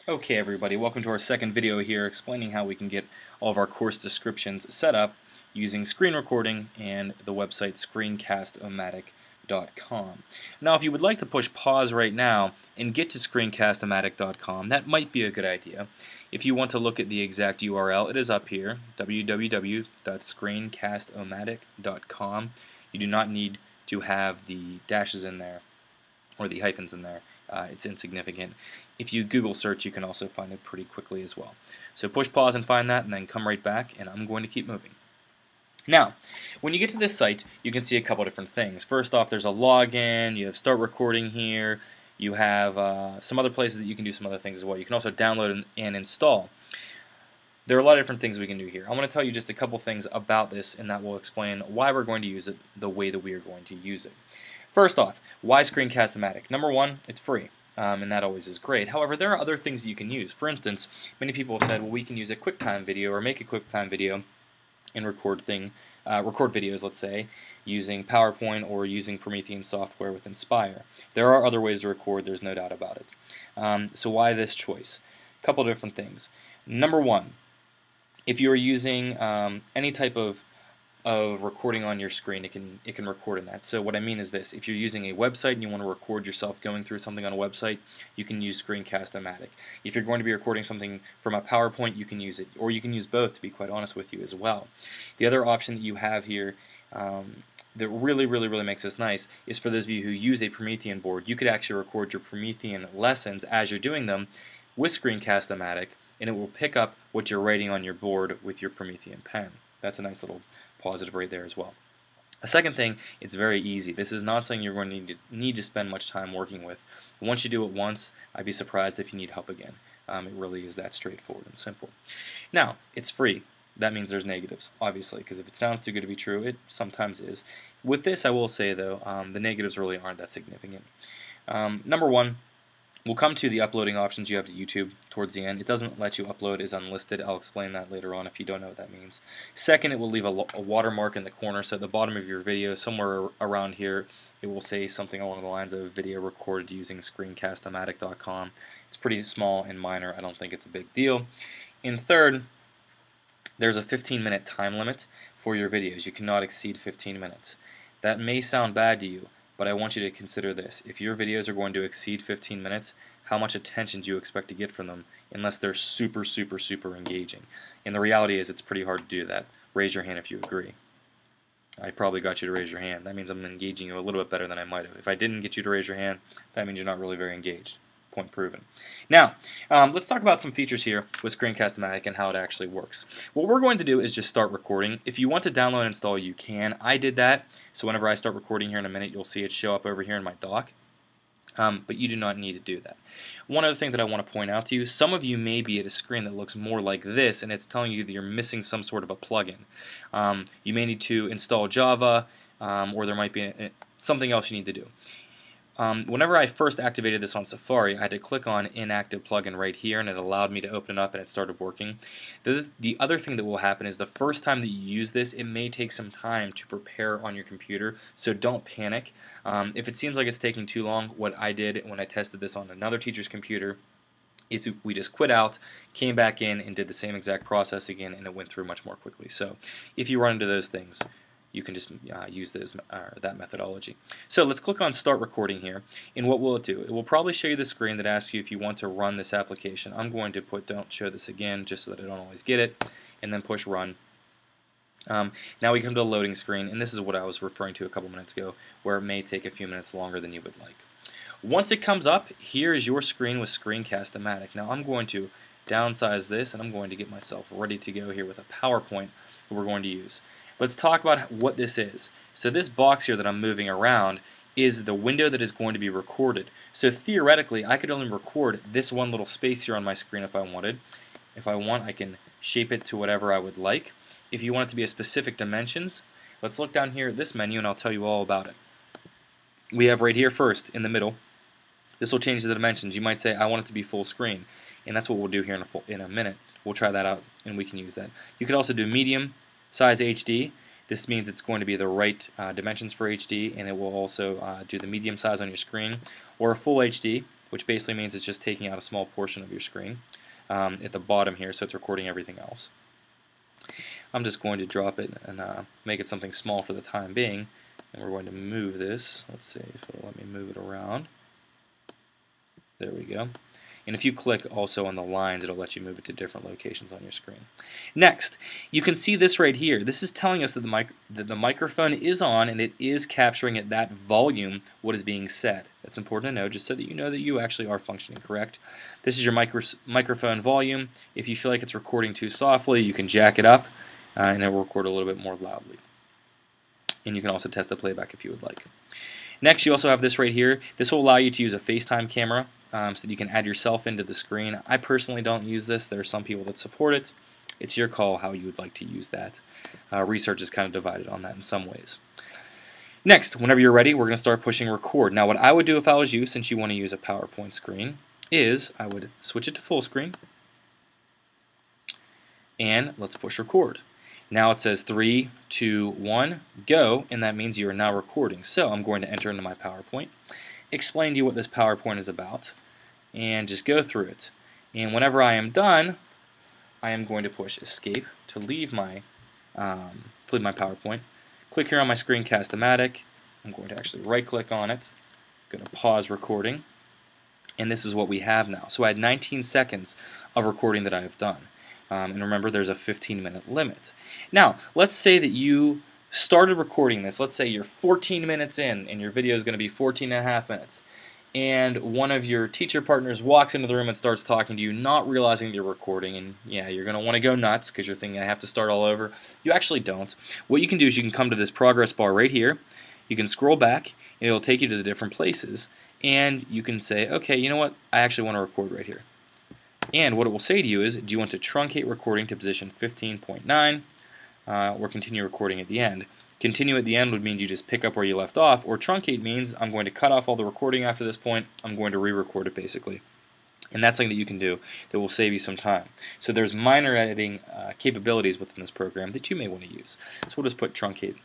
Okay everybody, welcome to our second video here explaining how we can get all of our course descriptions set up using screen recording and the website screencast-o-matic.com. Now if you would like to push pause right now and get to screencast-o-matic.com, that might be a good idea. If you want to look at the exact URL, it is up here, www.screencast-o-matic.com. You do not need to have the dashes in there or the hyphens in there. It's insignificant. If you Google search, you can also find it pretty quickly as well. So push pause and find that, and then come right back, and I'm going to keep moving. Now, when you get to this site, you can see a couple different things. First off, there's a login, you have start recording here, you have some other places that you can do some other things as well. You can also download and install. There are a lot of different things we can do here. I want to tell you just a couple things about this, and that will explain why we're going to use it the way that we are going to use it. First off, why Screencast-O-Matic? Number one, it's free, and that always is great. However, there are other things that you can use. For instance, many people have said, well, we can use a QuickTime video or make a QuickTime video and record videos, let's say, using PowerPoint or using Promethean software with Inspire. There are other ways to record, there's no doubt about it. So why this choice? A couple different things. Number one, if you are using any type of recording on your screen, it can record in that. So what I mean is this: if you're using a website and you want to record yourself going through something on a website, you can use Screencast-O-Matic. If you're going to be recording something from a PowerPoint, you can use it, or you can use both, to be quite honest with you as well. The other option that you have here that really makes this nice is for those of you who use a Promethean board. You could actually record your Promethean lessons as you're doing them with Screencast-O-Matic, and it will pick up what you're writing on your board with your Promethean pen. That's a nice little positive right there as well. A second thing, it's very easy. This is not something you're going to need to spend much time working with. Once you do it once, I'd be surprised if you need help again. It really is that straightforward and simple. Now, it's free. That means there's negatives, obviously, because if it sounds too good to be true, it sometimes is. With this, I will say, though, the negatives really aren't that significant. Number one, we'll come to the uploading options you have to YouTube towards the end. It doesn't let you upload as unlisted. I'll explain that later on if you don't know what that means. Second, it will leave a watermark in the corner, so at the bottom of your video, somewhere around here, it will say something along the lines of video recorded using screencast-o-matic.com. It's pretty small and minor. I don't think it's a big deal. And third, there's a 15-minute time limit for your videos. You cannot exceed 15 minutes. That may sound bad to you, but I want you to consider this. If your videos are going to exceed 15 minutes, how much attention do you expect to get from them unless they're super engaging? And the reality is it's pretty hard to do that. Raise your hand if you agree. I probably got you to raise your hand. That means I'm engaging you a little bit better than I might have. If I didn't get you to raise your hand, that means you're not really very engaged. Point proven. Now, let's talk about some features here with Screencast-O-Matic and how it actually works. What we're going to do is just start recording. If you want to download and install, you can. I did that, so whenever I start recording here in a minute, you'll see it show up over here in my dock. But you do not need to do that. One other thing that I want to point out to you, some of you may be at a screen that looks more like this, and it's telling you that you're missing some sort of a plugin. You may need to install Java, or there might be something else you need to do. Whenever I first activated this on Safari, I had to click on inactive plugin right here, and it allowed me to open it up and it started working. The other thing that will happen is the first time that you use this, it may take some time to prepare on your computer, so don't panic. If it seems like it's taking too long, what I did when I tested this on another teacher's computer is we just quit out, came back in, and did the same exact process again, and it went through much more quickly. So if you run into those things, you can just use that methodology. So let's click on Start Recording here, and what will it do? It will probably show you the screen that asks you if you want to run this application. I'm going to put Don't Show This Again just so that I don't always get it, and then push Run. Now we come to a loading screen, and this is what I was referring to a couple minutes ago, where it may take a few minutes longer than you would like. Once it comes up, here is your screen with Screencast-O-Matic. Now I'm going to downsize this, and I'm going to get myself ready to go here with a PowerPoint that we're going to use. Let's talk about what this is. So this box here that I'm moving around is the window that is going to be recorded. So theoretically, I could only record this one little space here on my screen if I wanted. If I want, I can shape it to whatever I would like. If you want it to be a specific dimensions, let's look down here at this menu and I'll tell you all about it. We have right here first, in the middle, this will change the dimensions. You might say, I want it to be full screen, and that's what we'll do here in a minute. We'll try that out and we can use that. You could also do medium size HD. This means it's going to be the right dimensions for HD, and it will also do the medium size on your screen, or full HD, which basically means it's just taking out a small portion of your screen at the bottom here, so it's recording everything else. I'm just going to drop it and make it something small for the time being, and we're going to move this. Let's see if it'll let me move it around. There we go. And if you click also on the lines, it'll let you move it to different locations on your screen. Next, you can see this right here. This is telling us that the microphone is on and it is capturing at that volume what is being said. That's important to know, just so that you know that you actually are functioning correct. This is your microphone volume. If you feel like it's recording too softly, you can jack it up and it will record a little bit more loudly. And you can also test the playback if you would like. Next, you also have this right here. This will allow you to use a FaceTime camera so that you can add yourself into the screen. I personally don't use this. There are some people that support it. It's your call how you would like to use that. Research is kind of divided on that in some ways. Next, whenever you're ready, we're going to start pushing record. Now, what I would do if I was you, since you want to use a PowerPoint screen, is I would switch it to full screen, and let's push record. Now it says 3, 2, 1, go, and that means you are now recording. So I'm going to enter into my PowerPoint, explain to you what this PowerPoint is about, and just go through it. And whenever I am done, I am going to push escape to leave my PowerPoint. Click here on my Screencast-O-Matic. I'm going to actually right-click on it. I'm going to pause recording, and this is what we have now. So I had 19 seconds of recording that I have done. And remember, there's a 15-minute limit. Now, let's say that you started recording this. Let's say you're 14 minutes in, and your video is going to be 14 and a half minutes. And one of your teacher partners walks into the room and starts talking to you, not realizing you're recording. And yeah, you're going to want to go nuts because you're thinking, I have to start all over. You actually don't. What you can do is you can come to this progress bar right here. You can scroll back, and it'll take you to the different places. And you can say, okay, you know what? I actually want to record right here. And what it will say to you is, do you want to truncate recording to position 15.9 or continue recording at the end? Continue at the end would mean you just pick up where you left off, or truncate means I'm going to cut off all the recording after this point, I'm going to re-record it basically. And that's something that you can do that will save you some time. So there's minor editing capabilities within this program that you may want to use. So we'll just put truncate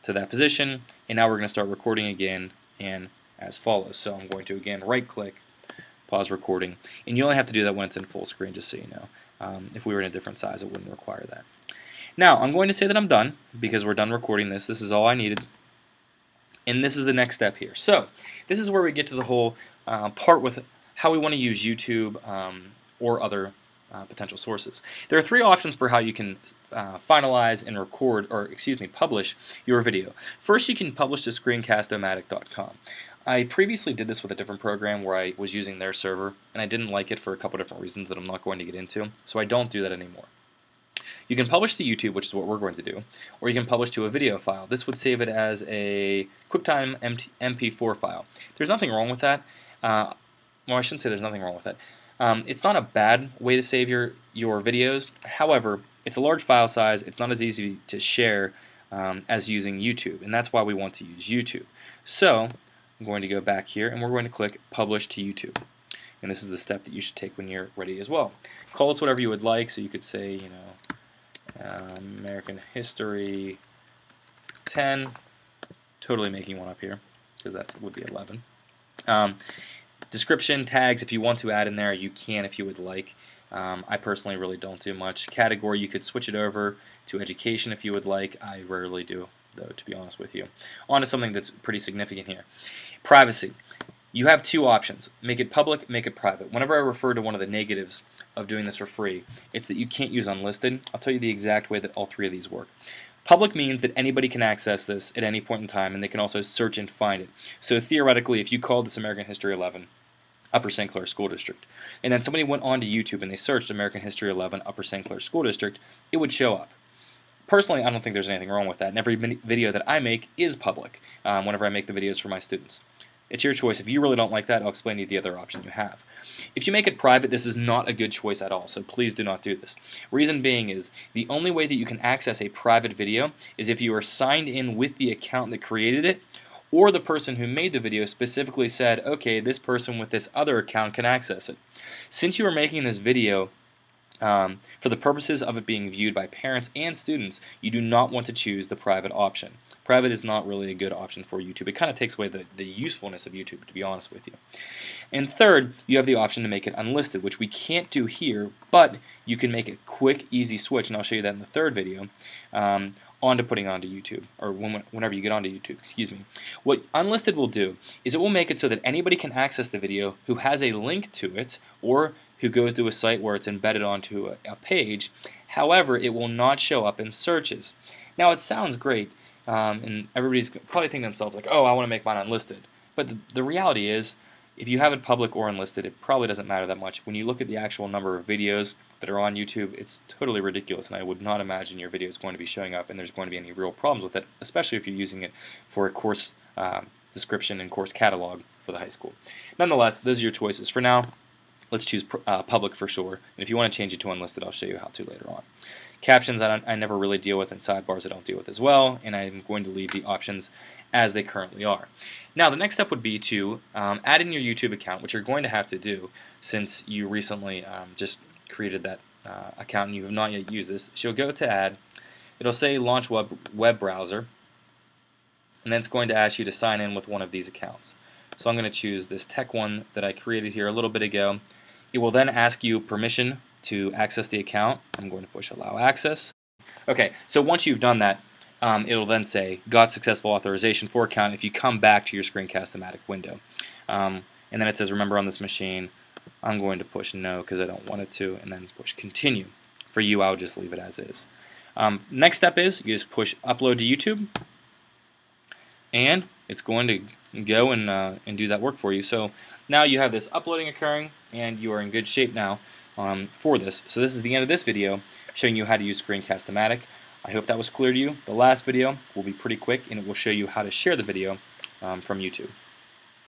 to that position, and now we're going to start recording again, and as follows. So I'm going to again right-click, pause recording, and you only have to do that when it's in full screen, just so you know. If we were in a different size, it wouldn't require that. Now, I'm going to say that I'm done, because we're done recording this. This is all I needed, and this is the next step here. So, this is where we get to the whole part with how we want to use YouTube or other potential sources. There are 3 options for how you can finalize and record, or excuse me, publish your video. First, you can publish to Screencast-O-Matic.com. I previously did this with a different program where I was using their server, and I didn't like it for a couple different reasons that I'm not going to get into, so I don't do that anymore. You can publish to YouTube, which is what we're going to do, or you can publish to a video file. This would save it as a QuickTime MP4 file. There's nothing wrong with that. Well, I shouldn't say there's nothing wrong with that. It's not a bad way to save your videos. However, it's a large file size. It's not as easy to share as using YouTube, and that's why we want to use YouTube. So I'm going to go back here, and we're going to click Publish to YouTube. And this is the step that you should take when you're ready as well. Call this whatever you would like, so you could say, you know, American History 10. Totally making one up here, because that would be 11. Description, tags, if you want to add in there, you can if you would like. I personally really don't do much. Category, you could switch it over to education if you would like. I rarely do, though, to be honest with you. On to something that's pretty significant here. Privacy. You have 2 options. Make it public, make it private. Whenever I refer to one of the negatives of doing this for free, it's that you can't use unlisted. I'll tell you the exact way that all 3 of these work. Public means that anybody can access this at any point in time, and they can also search and find it. So theoretically, if you called this American History 11 Upper St. Clair School District, and then somebody went onto YouTube and they searched American History 11 Upper St. Clair School District, it would show up. Personally, I don't think there's anything wrong with that, and every video that I make is public whenever I make the videos for my students. It's your choice. If you really don't like that, I'll explain to you the other option you have. If you make it private, this is not a good choice at all, so please do not do this. Reason being is, the only way that you can access a private video is if you are signed in with the account that created it, or the person who made the video specifically said, okay, this person with this other account can access it. Since you are making this video For the purposes of it being viewed by parents and students, you do not want to choose the private option. Private is not really a good option for YouTube. It kind of takes away the usefulness of YouTube, to be honest with you. And third, you have the option to make it unlisted, which we can't do here, but you can make a quick, easy switch, and I'll show you that in the third video, onto putting onto YouTube, or whenever you get onto YouTube, excuse me. What unlisted will do is it will make it so that anybody can access the video who has a link to it, or who goes to a site where it's embedded onto a page. However, it will not show up in searches. Now, it sounds great, and everybody's probably thinking to themselves like, oh, I want to make mine unlisted. But the reality is, if you have it public or unlisted, it probably doesn't matter that much. When you look at the actual number of videos that are on YouTube, it's totally ridiculous, and I would not imagine your video is going to be showing up and there's going to be any real problems with it, especially if you're using it for a course description and course catalog for the high school. Nonetheless, those are your choices. For now, let's choose public for sure, and if you want to change it to unlisted, I'll show you how to later on. Captions I never really deal with, and sidebars I don't deal with as well, and I'm going to leave the options as they currently are. Now, the next step would be to add in your YouTube account, which you're going to have to do since you recently just created that account and you have not yet used this. So you'll go to Add. It'll say Launch Web Browser, and then it's going to ask you to sign in with one of these accounts. So I'm going to choose this tech one that I created here a little bit ago. It will then ask you permission to access the account. I'm going to push Allow Access. Okay, so once you've done that, it'll then say got successful authorization for account if you come back to your Screencast-O-Matic window. And then it says remember on this machine. I'm going to push no because I don't want it to, and then push continue. For you, I'll just leave it as is. Next step is you just push upload to YouTube, and it's going to go and do that work for you. So now you have this uploading occurring, and you are in good shape now for this. So this is the end of this video showing you how to use Screencast-O-Matic. I hope that was clear to you. The last video will be pretty quick, and it will show you how to share the video from YouTube.